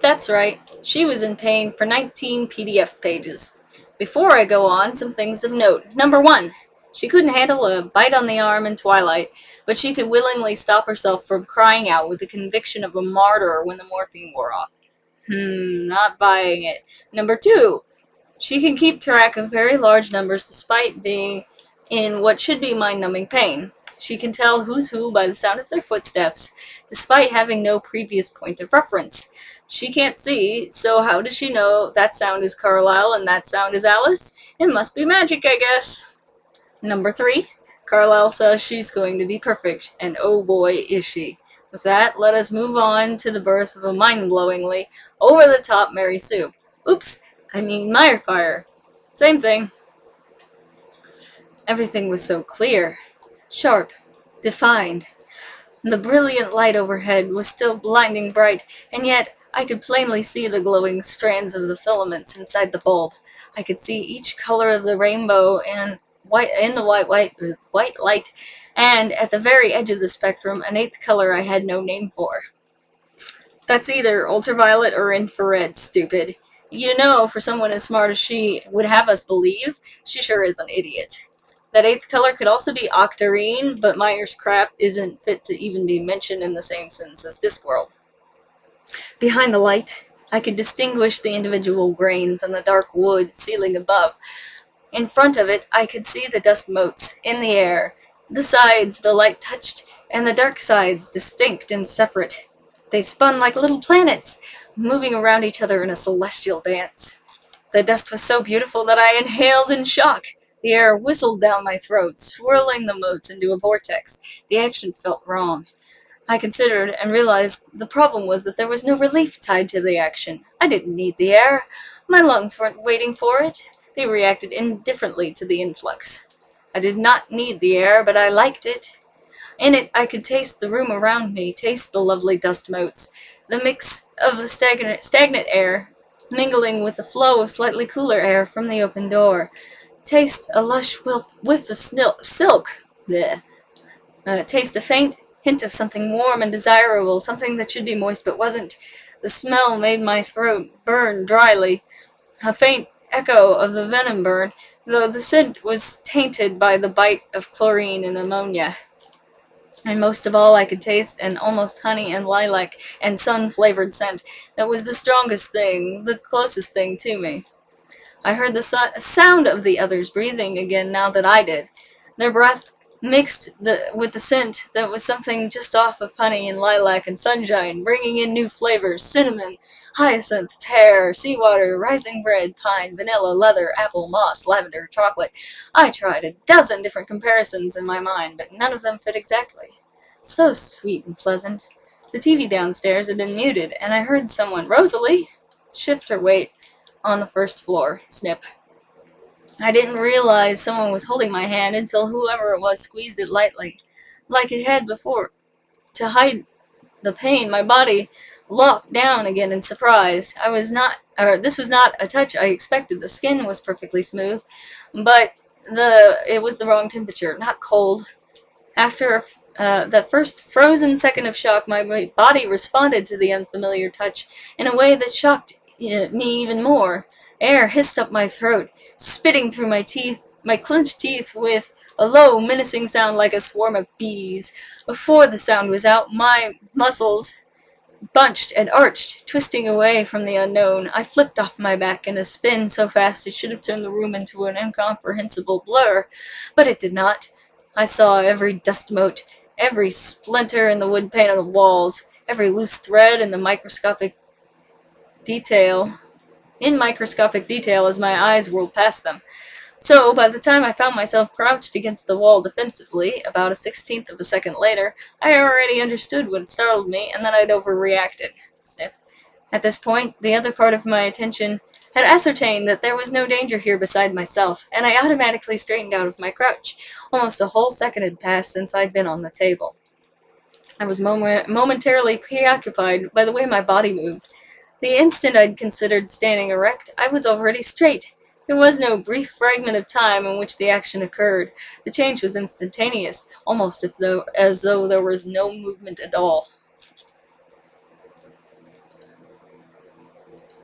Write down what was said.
That's right, she was in pain for 19 PDF pages. Before I go on, some things of note. Number 1. She couldn't handle a bite on the arm in Twilight, but she could willingly stop herself from crying out with the conviction of a martyr when the morphine wore off. Not buying it. Number 2. She can keep track of very large numbers despite being in what should be mind-numbing pain. She can tell who's who by the sound of their footsteps, despite having no previous point of reference. She can't see, so how does she know that sound is Carlisle and that sound is Alice? It must be magic, I guess. Number 3. Carlisle says she's going to be perfect, and oh boy, is she. With that, let us move on to the birth of a mind-blowingly, over-the-top Mary Sue. Oops, I mean Meyerpire. Same thing. Everything was so clear, sharp, defined. The brilliant light overhead was still blinding bright, and yet I could plainly see the glowing strands of the filaments inside the bulb. I could see each color of the rainbow in the white light, and at the very edge of the spectrum, an eighth color I had no name for. That's either ultraviolet or infrared, stupid. You know, for someone as smart as she would have us believe, she sure is an idiot. That eighth color could also be octarine, but Meyer's crap isn't fit to even be mentioned in the same sentence as Discworld. Behind the light, I could distinguish the individual grains on the dark wood ceiling above. In front of it, I could see the dust motes in the air, the sides the light touched, and the dark sides distinct and separate. They spun like little planets, moving around each other in a celestial dance. The dust was so beautiful that I inhaled in shock. The air whistled down my throat, swirling the motes into a vortex. The action felt wrong. I considered and realized the problem was that there was no relief tied to the action. I didn't need the air. My lungs weren't waiting for it. They reacted indifferently to the influx. I did not need the air, but I liked it. In it, I could taste the room around me, taste the lovely dust motes, the mix of the stagnant air, mingling with the flow of slightly cooler air from the open door. Taste a lush whiff of silk. Bleh. Taste a faint hint of something warm and desirable, something that should be moist but wasn't. The smell made my throat burn dryly. A faint echo of the venom burn, though the scent was tainted by the bite of chlorine and ammonia. And most of all, I could taste an almost honey and lilac and sun-flavored scent that was the strongest thing, the closest thing to me. I heard the sound of the others breathing again now that I did. Their breath mixed with the scent that was something just off of honey and lilac and sunshine, bringing in new flavors: cinnamon, hyacinth, pear, seawater, rising bread, pine, vanilla, leather, apple, moss, lavender, chocolate. I tried a dozen different comparisons in my mind, but none of them fit exactly. So sweet and pleasant. The TV downstairs had been muted, and I heard someone, Rosalie, shift her weight on the first floor. Snip. I didn't realize someone was holding my hand until whoever it was squeezed it lightly, like it had before. To hide the pain, my body locked down again in surprise. This was not a touch I expected. The skin was perfectly smooth, but it was the wrong temperature, not cold. After that first frozen second of shock, my body responded to the unfamiliar touch in a way that shocked me even more. Air hissed up my throat, spitting through my clenched teeth with a low, menacing sound like a swarm of bees. Before the sound was out, my muscles bunched and arched, twisting away from the unknown. I flipped off my back in a spin so fast it should have turned the room into an incomprehensible blur, but it did not. I saw every dust mote, every splinter in the wood pane on the walls, every loose thread in microscopic detail as my eyes whirled past them. So, by the time I found myself crouched against the wall defensively, about a 16th of a second later, I already understood what had startled me, and that I'd overreacted. Snip. At this point, the other part of my attention had ascertained that there was no danger here beside myself, and I automatically straightened out of my crouch. Almost a whole second had passed since I'd been on the table. I was momentarily preoccupied by the way my body moved. The instant I'd considered standing erect, I was already straight. There was no brief fragment of time in which the action occurred. The change was instantaneous, almost as though there was no movement at all.